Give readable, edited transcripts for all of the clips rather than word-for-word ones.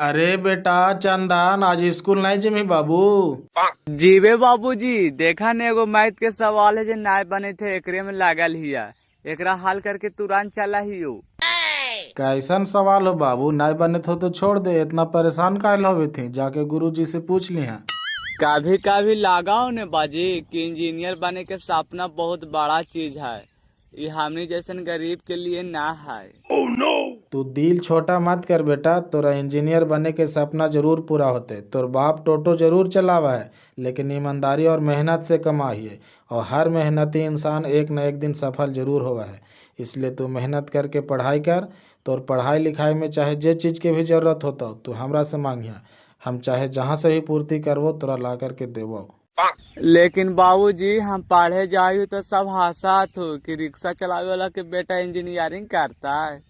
अरे बेटा चंदन, आज स्कूल नहीं जिमी बाबू। जीवे बाबूजी, देखा ने एगो मैथ के सवाल है जो नाय बने थे एकरे में लागल हिया। एकरा हल करके तुरंत चला हियो। कैसन सवाल हो बाबू? नहीं बने तो छोड़ दे, इतना परेशान काहे होवे थे? जाके गुरुजी से पूछ लिया। कभी कभी लगाओ ने बाजी कि इंजीनियर बने के सपना बहुत बड़ा चीज है। ये हमनी जैसन गरीब के लिए ना है। तू दिल छोटा मत कर बेटा, तोरा इंजीनियर बने के सपना जरूर पूरा होते। तोर बाप टोटो जरूर चलावा है, लेकिन ईमानदारी और मेहनत से कमाई है। और हर मेहनती इंसान एक न एक दिन सफल जरूर हुआ है। इसलिए तू मेहनत करके पढ़ाई कर। तोर पढ़ाई लिखाई में चाहे जे चीज़ के भी जरूरत होता तू हमरा से मांगिया, हम चाहे जहाँ से भी पूर्ति करवो तोरा ला करके देवो। लेकिन बाबूजी, हम पढ़े जायु तो सब हंसात हो कि रिक्शा चलावे वाला के बेटा इंजीनियरिंग करता है।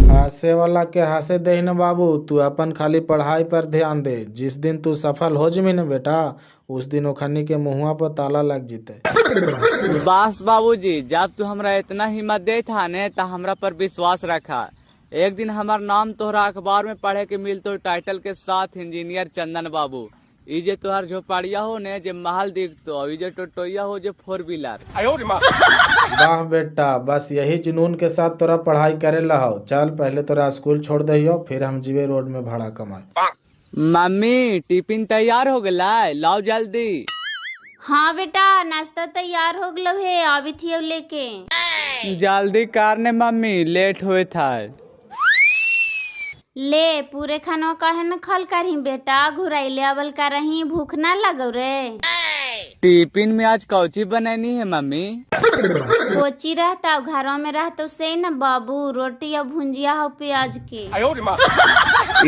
हंसे वाला के हंसे दे न बाबू, तू अपन खाली पढ़ाई पर ध्यान दे। जिस दिन तू सफल हो जमी न बेटा, उस दिन ओखनी के मुहुआ पर ताला लग जीते। बस बाबूजी, जब तू हमरा इतना हिम्मत दे था ने तो हमरा पर विश्वास रखा। एक दिन हमार नाम तोहरा अखबार में पढ़े के मिलतो टाइटल के साथ, इंजीनियर चंदन बाबू। ई जे तोहर झोपड़िया हो ने जे महल दिखतो, और ई जे टोटोइया हो जे 4 व्हीलर। वाह बेटा, बस यही जुनून के साथ तोरा पढ़ाई करे लहो। चल पहले तोरा स्कूल छोड़ दहियो, फिर हम जीवे रोड में भाड़ा कमाए। मम्मी, टिफिन तैयार हो गला, लाओ जल्दी। हाँ बेटा, नाश्ता तैयार हो गलो है, अभी थी लेके। जल्दी करने मम्मी, लेट हुए था। ले पूरे खानवा काहे न खल करही बेटा, घुराइले अवल कर रही, भूख ना लगो रे। टिफिन में आज कौची बनैनी है मम्मी? कोची रहता घरों में रहता से न बाबू, रोटी या भुंजिया हो प्याज के।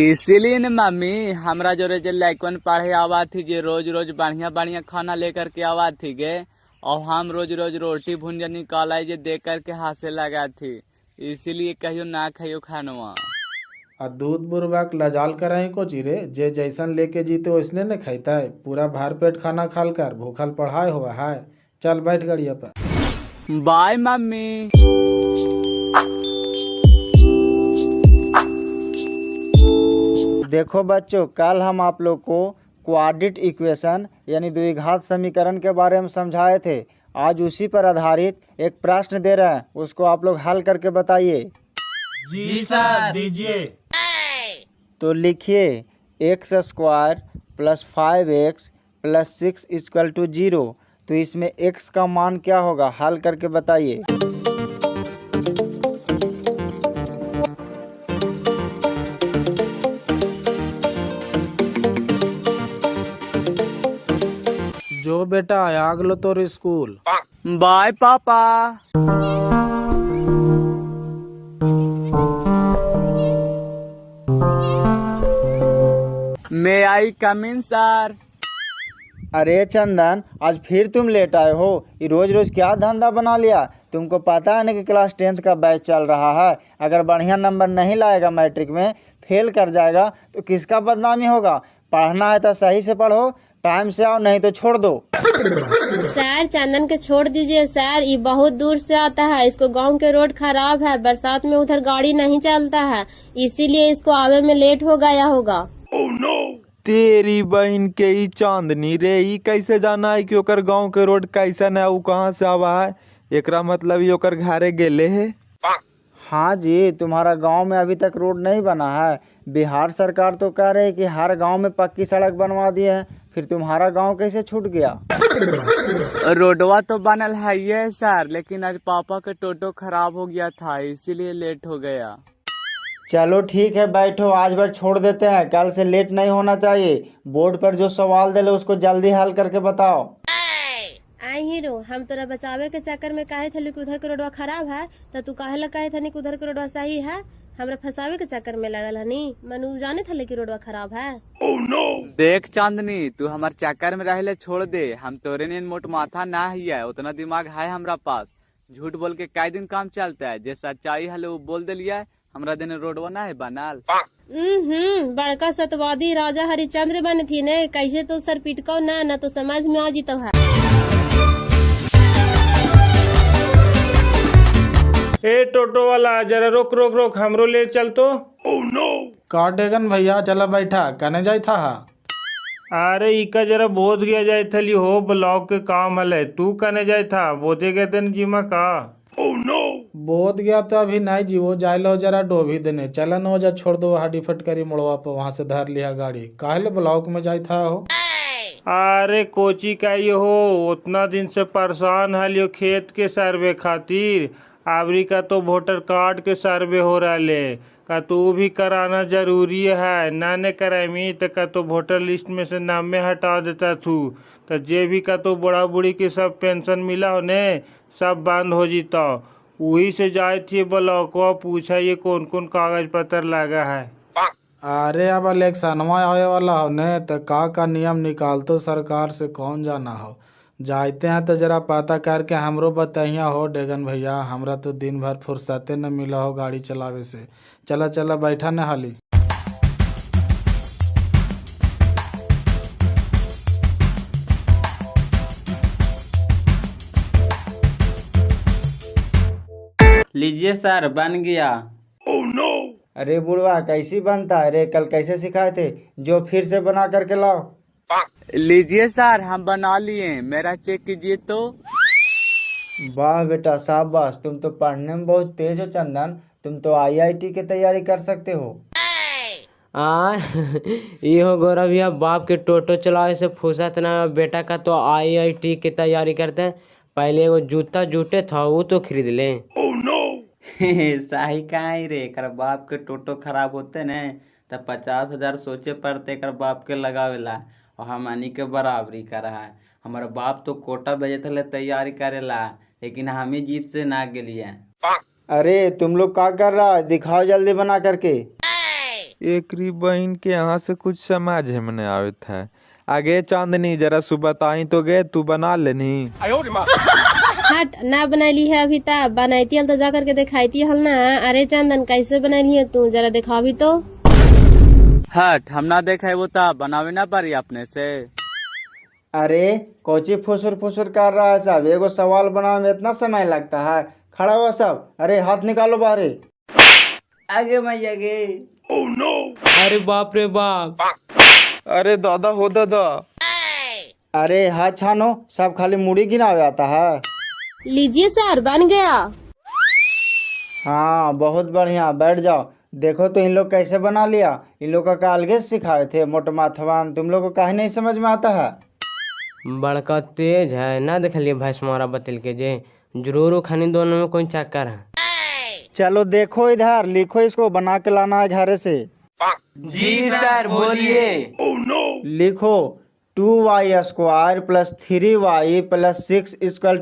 इसीलिए न मम्मी, हमरा जोरे जे लैकवन पढ़े आवा थी, जे रोज रोज बढ़िया बढ़िया खाना लेकर के आवा थी गे, और हम रोज रोज रोटी भुंजिया निकाला जे देख करके हंसे लगा थी। इसीलिए कहियो ना खाइयो खानवा। आ दूध बुरबक लजाल कराई को चिरे, जे जैसन लेके जीते वैसने न खाइता है। पूरा भर पेट खाना खाल कर भूखल पढ़ाई हुआ है। चल बैठ गड़िया पर। Bye mummy. देखो बच्चों, कल हम आप लोग को क्वाड्रेटिक इक्वेशन यानी द्विघात समीकरण के बारे में समझाए थे। आज उसी पर आधारित एक प्रश्न दे रहे हैं, उसको आप लोग हल करके बताइए। जी सर, दीजिए। तो लिखिए, x square plus 5x plus 6 equal to 0। तो इसमें x का मान क्या होगा, हल करके बताइए। जो बेटा आगलो तोर स्कूल। बाय पापा। मे आई कम इन सर? अरे चंदन, आज फिर तुम लेट आए हो। ये रोज रोज क्या धंधा बना लिया? तुमको पता है ना कि क्लास 10th का बैच चल रहा है। अगर बढ़िया नंबर नहीं लाएगा, मैट्रिक में फेल कर जाएगा, तो किसका बदनामी होगा? पढ़ना है तो सही से पढ़ो, टाइम से आओ, नहीं तो छोड़ दो। सर, चंदन के छोड़ दीजिए सर, ये बहुत दूर से आता है। इसको गांव के रोड खराब है, बरसात में उधर गाड़ी नहीं चलता है, इसीलिए इसको आवे में लेट हो गया होगा। तेरी बहन के ही चांदनी रे, ई कैसे जाना है कि ओकर गांव के रोड कैसन है, वो कहाँ से आवा है? एकरा मतलब ही ओकर घरे गेले है। हाँ जी, तुम्हारा गांव में अभी तक रोड नहीं बना है। बिहार सरकार तो कह रही है कि हर गांव में पक्की सड़क बनवा दिए है, फिर तुम्हारा गांव कैसे छूट गया? रोडवा तो बनल है ये सर, लेकिन आज पापा के टोटो खराब हो गया था, इसीलिए लेट हो गया। चलो ठीक है, बैठो, आज भर छोड़ देते हैं, कल से लेट नहीं होना चाहिए। बोर्ड पर जो सवाल दे उसको जल्दी हल करके बताओ। आई हीरो, हम तोरा बचावे के चक्कर में कहे थे कि उधर के रोडवा खराब है, तो तू कहे कहे थे कि उधर के रोडवा सही है। हमरा फंसावे के चक्कर में लगल हनी, मनु जाने थे कि रोडवा खराब है। देख चांदनी, तू हमार चक्कर में रहले छोड़ दे। हम तोरे ने मोट माथा ना ही है, उतना दिमाग है हमरा पास। झूठ बोल के कई दिन काम चलता है, जे सच्चाई है वो बोल दिलिया। हमरा दिन रोडवा ना है बनल। बड़का सतवादी राजा हरिश्चंद्र बने थी ने, कैसे तो सर पिटको ना तो समझ में आ जीतो है। ए टोटो वाला जरा रोक रोक रोक, हमरो ले चल तो। का डेगन भैया चला बैठा कने जाई था। अरे इका जरा बोध गया जाए थली हो, ब्लॉक के काम हले। तू कने जाए था, बोधे गए तेन जीमा का। बोध गया तो अभी नहीं जीवो, जाए लो जरा डोभी देने। चलन हो जा, छोड़ दो हाडी फटकरी मोड़वा पर, वहां से धर लिया गाड़ी। काहे ब्लॉक में जाई था हो। अरे कोची का ये हो, उतना दिन से परेशान हलियो खेत के सर्वे खातिर। आवरी का तो वोटर कार्ड के सर्वे हो रहा ले, का तू भी कराना जरूरी है। ना ने करामी तो का तो वोटर लिस्ट में से नाम में हटा देता तू, तो जे भी का तो बड़ा बूढ़ी के सब पेंशन मिला हो ने, सब बंद हो जीता। वही से जाए थे ब्लॉकवा, पूछा ये कौन कौन कागज पत्र लगा है। अरे अब इलेक्शनवा आवे वाला हो ने, तो का नियम निकाल तो सरकार से कौन जाना हो। जाते हैं तो जरा पता करके हमरो बताइया हो डेगन भैया, हमरा तो दिन भर फुर्सते न मिला हो गाड़ी चलावे से। चला चला बैठा न हाली। लीजिए सर, बन गया। अरे बुढ़वा कैसी बनता है रे, कल कैसे सिखाए थे, जो फिर से बना करके लाओ। लीजिए सर, हम बना लिए, मेरा चेक कीजिए तो। वाह बेटा शाबाश, तुम तो पढ़ने में बहुत तेज हो चंदन, तुम तो आईआईटी की तैयारी कर सकते हो। ये हो गौरव भैया, बाप के टोटो चलावे से फुर्सत ना, बेटा का तो आईआईटी की तैयारी करते हैं। पहले वो जूता जूटे था वो तो खरीद ले। सही कहा ही रे, कर बाप के टोटो खराब होते ने तो 50,000 सोचे पड़ते कर बाप के लगावेला, और हमनी के बराबरी कर रहा है। हमारा बाप तो कोटा भेजे थे तैयारी करेला, लेकिन हम ही जीत से ना गेलिए। अरे तुम लोग क्या कर रहा है, दिखाओ जल्दी बना करके। एकरी बहन के यहाँ से कुछ समझ में नहीं आवे था। आगे चांदनी जरा सुबह ताई तो गए, तू बना लेनी। हट, ना बनैली है अभी तक, बनाती हल तो जा करके दिखाती हल ना। अरे चंदन कैसे बनैली है तू, जरा दिखावी तो। हट, हम ना देखे वो तो बनावे ना पारी अपने से। अरे कोची फुसुर फुसुर कर रहा है सब, एगो सवाल बनाने में इतना समय लगता है। खड़ा हुआ सब, अरे हाथ निकालो बाहर। आगे मैया गे। अरे बाप रे बाप। अरे दादा हो दादा। अरे हाथ छानो, सब खाली मुड़ी गिनावे आता है। लीजिए सर, बन गया। हाँ बहुत बढ़िया, बैठ जाओ। देखो तो इन लोग कैसे बना लिया, इन लोग का अलगे सिखाए थे मोट माथवान, तुम लोग को काहे नहीं समझ में आता है। बड़का तेज है ना, देख लिए भैंसमारा बतिल के जे, जरूर खानी दोनों में कोई चक्कर है। चलो देखो इधर, लिखो इसको, बना के लाना है घर से। जी सर, बोलिए। लिखो 2y² + 3y + 6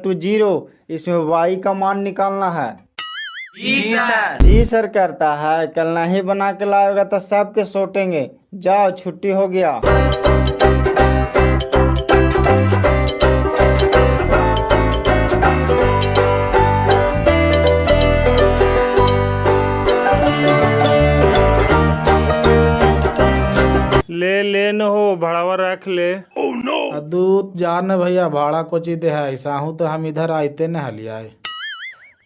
= 0। इसमें y का मान निकालना है। जी सर। जी सर करता है, कल नहीं बना के लाएगा तो सबके सोटेंगे। जाओ छुट्टी हो गया। ले न हो, भाड़ावा रख ले। दूत जान भैया, भाड़ा कोची दे है ऐसा हूँ तो हम इधर आते न हलिया।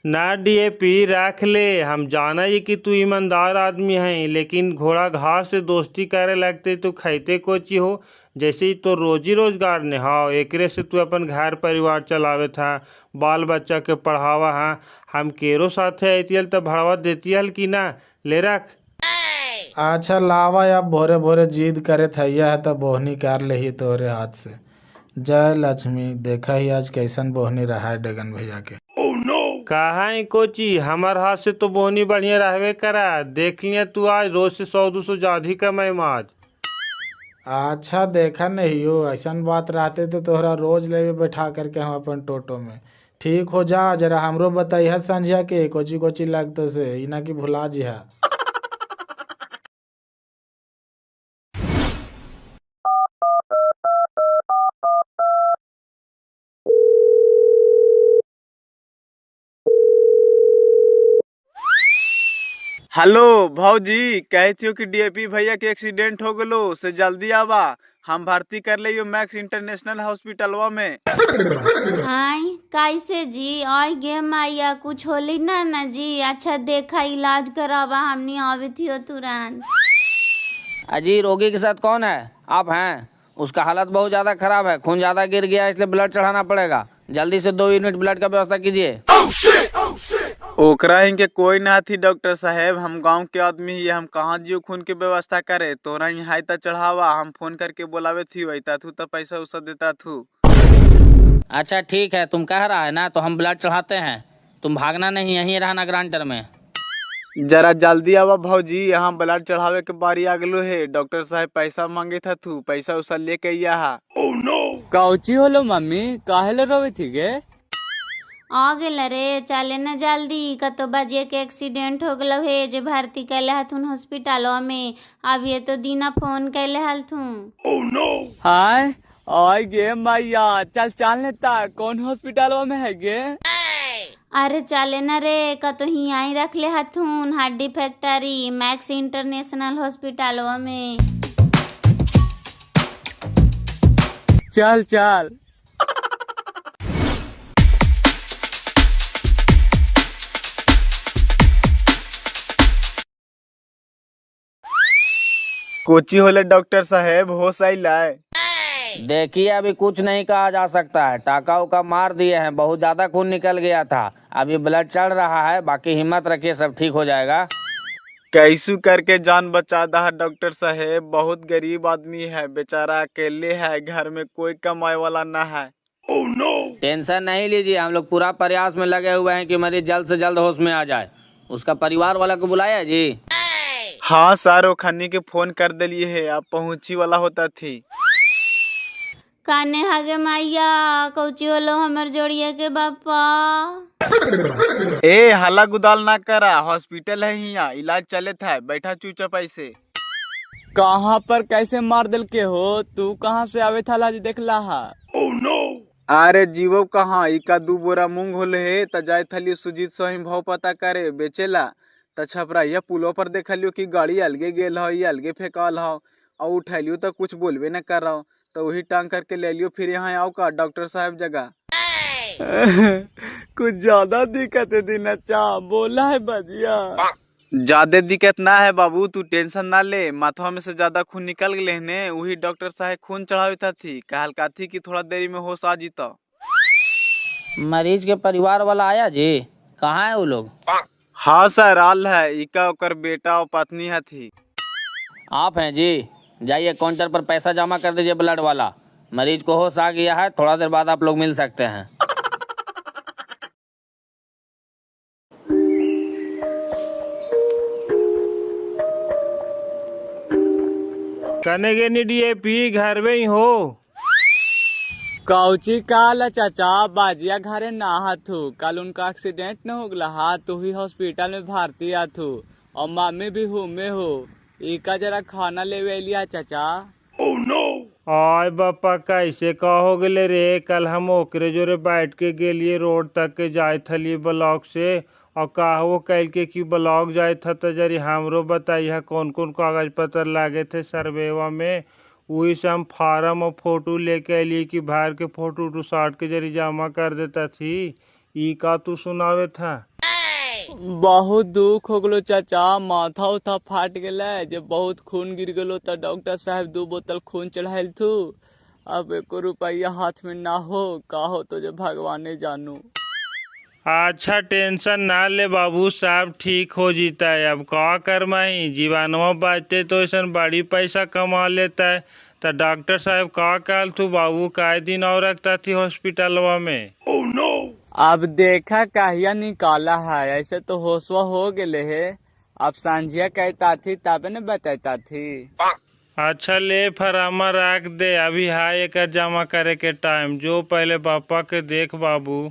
ना डीएपी रख ले, हम जाना ये कि तू ईमानदार आदमी है, लेकिन घोड़ा घास से दोस्ती करे लगते तो खैते कोची हो। जैसे ही तो रोजी रोजगार ने हाँ, एकरे से तू अपन घर परिवार चलावे था, बाल बच्चा के पढ़ावा। हाँ, हम केरो साथे आती तो भाड़वा देती हल कि ना। ले रख। अच्छा लावा, अब भोरे भोरे जिद करे थैया है तो बोहनी कर ले ही तोरे हाथ से। जय लक्ष्मी, देखा ही आज कैसन बोहनी रहा है डेगन भैया के। कहा है कोची, हमार हाथ से तो बोहनी बढ़िया रहवे करा। देख लिया तू आज रोज से 100-200 ज्यादा ही कमाई आज। अच्छा देखा नहीं हो, ऐसा बात रहते तो तोहरा रोज लेवे बैठा करके हम अपन टोटो में। ठीक हो जा, जरा हमरो बताइए संझिया के कोची कोची लगतो से, इना की भुला जी है। हेलो भौजी, कहती हो कि डीएपी भैया के एक्सीडेंट हो गलो, से जल्दी आवा, हम भर्ती कर ले मैक्स इंटरनेशनल हॉस्पिटलवा में। आई कैसे जी? आई गे मैया, कुछ होली ना जी? अच्छा देखा, इलाज करावा, हमनी आवे थियो तुरंत। अजी रोगी के साथ कौन है? आप हैं? उसका हालत बहुत ज्यादा खराब है, खून ज्यादा गिर गया है, इसलिए ब्लड चढ़ाना पड़ेगा। जल्दी से 2 यूनिट ब्लड का व्यवस्था कीजिए। ओकरा इनके कोई ना थी डॉक्टर साहब, हम गांव के आदमी ही, हम कहाँ जियो खून की व्यवस्था करे। तोरा यहाँ आयता चढ़ावा, हम फोन करके बोलावे थी, वैता थू तो पैसा उसा देता थू। अच्छा ठीक है, तुम कह रहा है ना, तो हम ब्लड चढ़ाते हैं। तुम भागना नहीं, यहीं रहना ग्रांटर में। जरा जल्दी आवा भौजी, यहाँ ब्लड चढ़ावे के बारी आ गलो है। डॉक्टर साहब पैसा मांगे था थू, पैसा उसा लेके आया। कौची होलो मम्मी, काहे ले रोवे थी गे? आ गेल रे, चले न जल्दी। कतो बजे के एक्सीडेंट हो गलो है, जे भर्ती कैले हथुन हॉस्पिटलों में। अब ये तो दीना फोन कैले हलथुन। हाय आई गे मैया, चल चल नेता, कौन हॉस्पिटल में है गे? अरे चले न रे, कतो ही आई रख ले हथुन हड्डी फैक्ट्री मैक्स इंटरनेशनल हॉस्पिटलों में। चल चल। कोची होले डॉक्टर साहब, होश आइला? देखिए अभी कुछ नहीं कहा जा सकता है, टाका उका मार दिए हैं, बहुत ज्यादा खून निकल गया था। अभी ब्लड चढ़ रहा है, बाकी हिम्मत रखिए, सब ठीक हो जाएगा। कैसू करके जान बचा दा डॉक्टर साहब, बहुत गरीब आदमी है बेचारा, अकेले है, घर में कोई कमाए वाला ना है। टेंशन नहीं लीजिए, हम लोग पूरा प्रयास में लगे हुए हैं कि मरीज जल्द से जल्द होश में आ जाए। उसका परिवार वाला को बुलाया जी? हाँ सर, वो खन्नी के फोन कर दिलिए है, आप पहुंची वाला होता थी। काने हगे मैया, कौची होलो हमर जोड़िया के बापा। ए हल्ला गुदाल ना करा, हॉस्पिटल है यहाँ, इलाज चले था, बैठा चुपचाप ऐसे। कहाँ पर कैसे मार दिल के हो? तू कहाँ से आवे था लाज देखला हा? अरे जीवो कहाँ, इका 2 बोरा मूंग होले है, त जाए थली सुजीत स्वयं भाव पता करे बेचेला। त छपरा यह पुलों पर देखलियो कि गाड़ी अलगे गेल हो, ये अलगे फेंकाल हो, और उठैलियो तो कुछ बोलबे न कर रहा, तो वही टांग करके ले लियो। फिर यहाँ आओ का डॉक्टर साहब जगह। कुछ ज्यादा दिक्कत है दिन, अच्छा बोला है बजिया। ज्यादा दिक्कत ना है बाबू, तू टेंशन ना ले, माथवा में से ज्यादा खून निकल गए ने, वही डॉक्टर साहब खून चढ़ावे था थी, कहल का थी कि थोड़ा देरी में होश आ जीता। मरीज के परिवार वाला आया जी? कहाँ है वो लोग? हाँ सर, आल है, इका ओकर बेटा और पत्नी है थी। आप हैं जी? जाइए काउंटर पर पैसा जमा कर दीजिए ब्लड वाला। मरीज को होश आ गया है, थोड़ा देर बाद आप लोग मिल सकते हैं। कने गे नी डीएपी, घर में ही हो? कौची काला चाचा, बाजिया घरे ना हाथू, कल उनका एक्सीडेंट न हो गला हा, तू ही हॉस्पिटल में भर्ती आथू, और मामी भी में हो। इका जरा खाना ले लिया चाचा। आय बापा, कैसे का हो गले रे? कल हम ओकरे जोरे बैठ के गेलिए रोड तक के जाए थली ब्लॉक से, और कहो कल के कि ब्लॉक जाए था, तो जरी हमरो बताइए कौन कौन कागज पत्र लागे थे सर्वेवा में। वही से हम फार्म और फोटो लेके अलिए कि बाहर के फोटो उटो साट के जरी जमा कर देता थी। ई का तू सुनावे था? बहुत दुख हो गलो चाचा, माथा उथा फाट गया, जब बहुत खून गिर गलो तो डॉक्टर साहब 2 बोतल खून चढ़ाइल थू। अब 1 रुपया हाथ में ना हो, का हो तो जो भगवाने जानू। अच्छा टेंशन ना ले बाबू, सब ठीक हो जीता है। अब का कर माही, जीवानवा बाँचते तो ऐसा बड़ी पैसा कमा लेता है। तो डॉक्टर साहब का कहल तू बाबू, काय दिन और रखता थी हॉस्पिटलवा में? अब देखा काहिया निकाला है, ऐसे तो होशवा हो गए है। अब सांझिया कहता थी तबे न बताता थी। अच्छा ले फरामा रख दे, अभी हाय एक जमा करे के टाइम, जो पहले पापा के देख बाबू।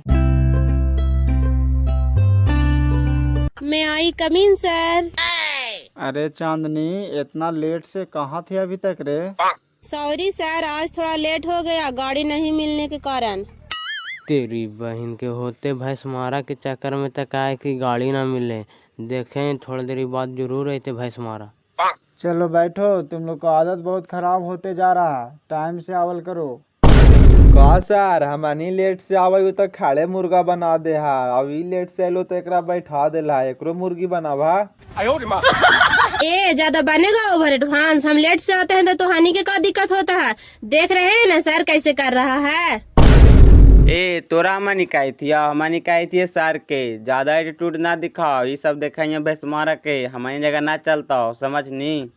मैं आई कमीन सर। अरे चांदनी, इतना लेट से कहाँ थी अभी तक रे? सॉरी सर, आज थोड़ा लेट हो गया गाड़ी नहीं मिलने के कारण। तेरी बहन के होते भैंस मारा के चक्कर में तक आए कि गाड़ी ना मिले। देखें थोड़ी देर बाद जरूर रहते भैंस मारा। चलो बैठो, तुम लोग का आदत बहुत खराब होते जा रहा है, टाइम से आवल करो। का सर हमनी लेट से आवे तो खड़े मुर्गा बना दे हा, अभी लेट से आलो तो एकरा बैठा देला एकरो मुर्गी बनावा। ए ज्यादा बनेगा ओवर एडवांस, हम लेट से आते हैं तो तोहानी के क्या दिक्कत होता है? देख रहे हैं ना सर कैसे कर रहा है। ए तोरा मनी काई थी हमारी काई थी सर के, ज्यादा एटीट्यूड ना दिखाओ, ये सब देखा भैंसमारा के हमारी जगह ना चलता हो, समझ नी।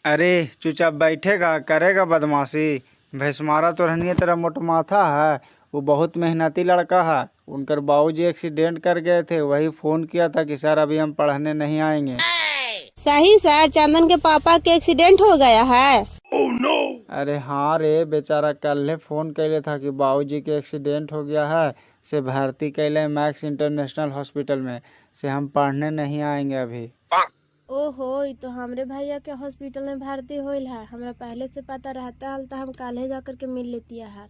अरे चुपचाप बैठेगा करेगा बदमाशी। भैंसमारा तो रहनी तेरा मोट माथा है, वो बहुत मेहनती लड़का है। उनकर बाबूजी एक्सीडेंट कर गए थे, वही फोन किया था कि सर अभी हम पढ़ने नहीं आएंगे। सही सर, चंदन के पापा के एक्सीडेंट हो गया है। अरे हाँ रे, बेचारा कल फोन कैले था कि बाबूजी के एक्सीडेंट हो गया है, से भर्ती कैले मैक्स इंटरनेशनल हॉस्पिटल में, से हम पढ़ने नहीं आएंगे अभी। ओहो, ये तो हमरे भैया के हॉस्पिटल में भर्ती होइल है। हमरा पहले से पता रहता हल तो हम काले जा करके मिल लेती है।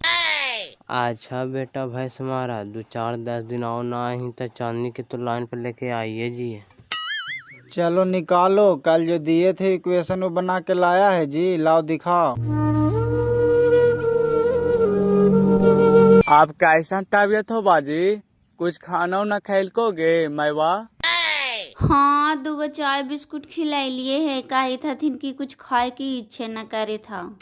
अच्छा बेटा भैंसमारा 2-4-10 दिन और ना ही तो चांदनी के तो लाइन पर लेके आइए जी। चलो निकालो, कल जो दिए थे इक्वेशन वो बना के लाया है जी, लाओ दिखाओ। आप कैसा तबियत हो बाजी? कुछ खाना ना खैलकोगे मैवा? हाँ, 2 चाय बिस्कुट खिलाई लिए है, कही था कि कुछ खाए की इच्छा न करे था।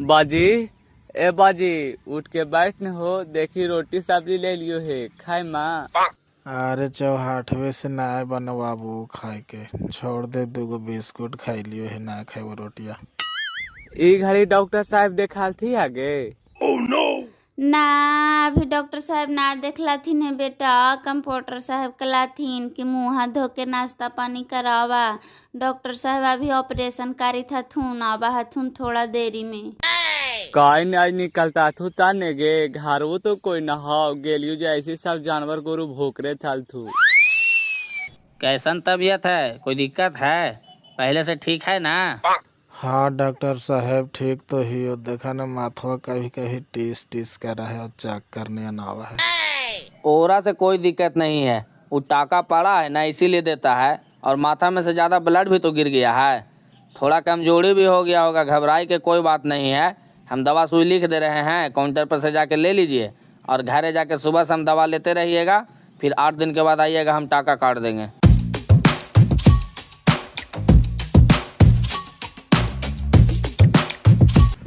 बाजी ए बाजी उठ के बैठ न हो, देखी रोटी सब्जी ले लियो है, खाए माँ। अरे चौहाठवे से ना बनवाबू खाए के, छोड़ दे 2 बिस्कुट खाई लियो है, ना खाए वो रोटिया। ई घड़ी डॉक्टर साहब देखा थी आगे? ना अभी डॉक्टर साहब ना देखला थीन है बेटा, कंपाउंडर साहब कला थीन कि मुँह हाथ धो के नाश्ता पानी करावा। डॉक्टर साहब अभी ऑपरेशन करी था थून, आवा हथुन थोड़ा देरी में। काई आज निकलता थू ताने गे, घरवो तो कोई न हो, गेलियो जैसे सब जानवर गोरु भोकरे थल थू। कैसन तबीयत है, कोई दिक्कत है? पहले से ठीक है ना? हाँ डॉक्टर साहब ठीक तो ही हो, देखा ना माथवा कभी कभी टीस टीस कर रहा है और चेक करने ना आवा है। ओरा से कोई दिक्कत नहीं है, वो टाका पड़ा है ना इसीलिए देता है, और माथा में से ज्यादा ब्लड भी तो गिर गया है, थोड़ा कमजोरी भी हो गया होगा, घबराई के कोई बात नहीं है। हम दवा सुई लिख दे रहे हैं, काउंटर पर से जाके ले लीजिए और घरे जाके सुबह से हम दवा लेते रहिएगा, फिर 8 दिन के बाद आइएगा, हम टाका काट देंगे।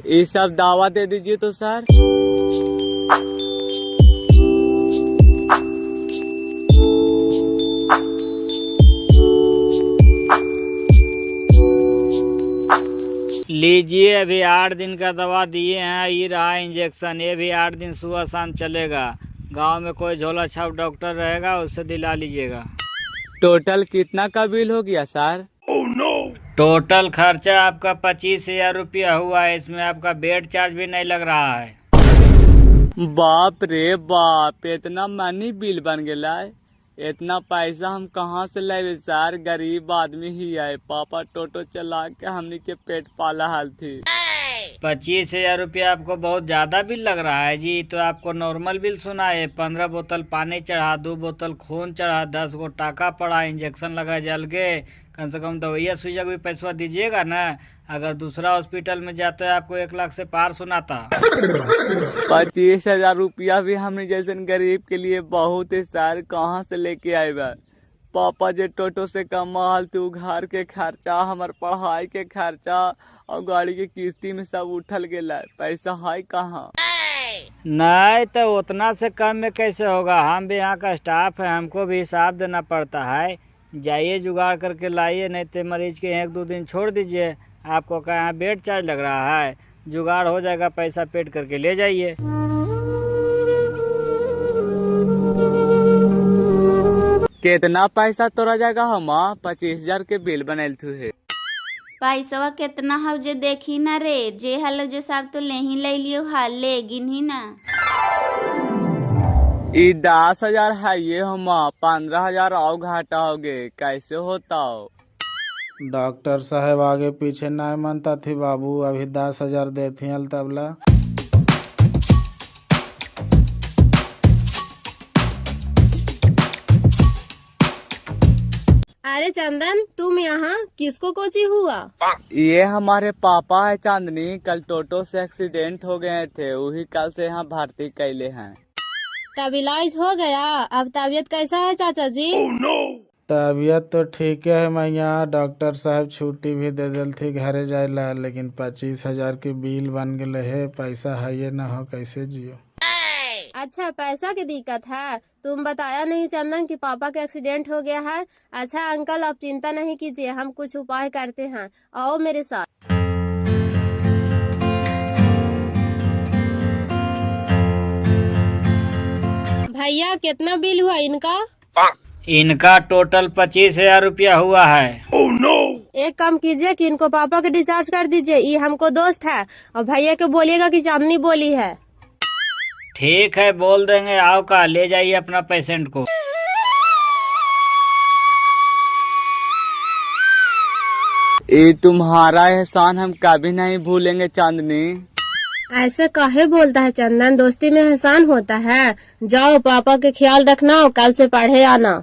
ये सब दावा दे दीजिए तो सर। लीजिए, अभी 8 दिन का दवा दिए हैं, ये रहा इंजेक्शन, ये भी 8 दिन सुबह शाम चलेगा। गांव में कोई झोला छाप डॉक्टर रहेगा, उससे दिला लीजिएगा। टोटल कितना का बिल हो गया सर? टोटल खर्चा आपका 25,000 रुपया हुआ है, इसमें आपका बेड चार्ज भी नहीं लग रहा है। बाप रे बाप, इतना मनी बिल बन गया है। इतना पैसा हम कहाँ से लेवे सर, गरीब आदमी ही है, पापा टोटो चला के हमनी के पेट पाला हाल थी। 25,000 रुपया आपको बहुत ज्यादा बिल लग रहा है जी, तो आपको नॉर्मल बिल सुना है। 15 बोतल पानी चढ़ा, 2 बोतल खून चढ़ा, 10 गो टाका पड़ा, इंजेक्शन लगा जल के, कम से कम दवाइया सुइया भी पैसा दीजिएगा ना। अगर दूसरा हॉस्पिटल में जाते हैं आपको 1 लाख से पार सुनाता। 25,000 रुपया भी हमने जैसे गरीब के लिए बहुत है सर, कहाँ से लेके आए बा? पापा जे टोटो से कमाल तू, घर के खर्चा, हमार पढ़ाई के खर्चा और गाड़ी के किस्ती में सब उठल गया, पैसा है कहाँ? नहीं तो उतना से कम में कैसे होगा, हम भी यहाँ का स्टाफ है, हमको भी हिसाब देना पड़ता है। जाइए जुगाड़ करके लाइए, नहीं तो मरीज के 1-2 दिन छोड़ दीजिए। आपको क्या यहाँ बेड चार्ज लग रहा है? जुगाड़ हो जाएगा, पैसा पेड करके ले जाइए। कितना पैसा तोरा जाएगा? हम 25,000 के बिल बनल थू है। पैसा कितना हो जे देखी ना रे, जे हल जे सब तो ले ही ले लियो, हाल ले गिनही ना। 10,000 है ये, हम 15,000 और घाटा हो गए, कैसे होता? डॉक्टर साहब आगे पीछे ना मानता थी बाबू, अभी 10,000 देती तबला। अरे चंदन, तुम यहाँ किसको कोची हुआ? ये हमारे पापा है चांदनी, कल टोटो से एक्सीडेंट हो गए थे, वही कल से यहाँ भर्ती कैले हैं। तब इलाज हो गया? अब तबीयत कैसा है चाचा जी? तबीयत तो ठीक है मैया, डॉक्टर साहब छुट्टी भी दे दिल थी घरे जायला, लेकिन 25,000 के बिल बन गए है, पैसा है ये ना हो कैसे जियो। अच्छा, पैसा की दिक्कत है? तुम बताया नहीं चंदन कि पापा का एक्सीडेंट हो गया है। अच्छा अंकल, आप चिंता नहीं कीजिए, हम कुछ उपाय करते हैं, आओ मेरे साथ। भैया कितना बिल हुआ इनका? इनका टोटल 25,000 रुपया हुआ है। एक काम कीजिए कि इनको पापा के डिस्चार्ज कर दीजिए, ये हमको दोस्त है, और भैया को बोलिएगा कि चांदनी बोली है। ठीक है, बोल देंगे। आओ का ले जाइए अपना पेशेंट को। ये तुम्हारा एहसान हम कभी नहीं भूलेंगे चांदनी। ऐसे काहे बोलता है चंदन, दोस्ती में एहसान होता है। जाओ पापा के ख्याल रखना और कल से पढ़े आना।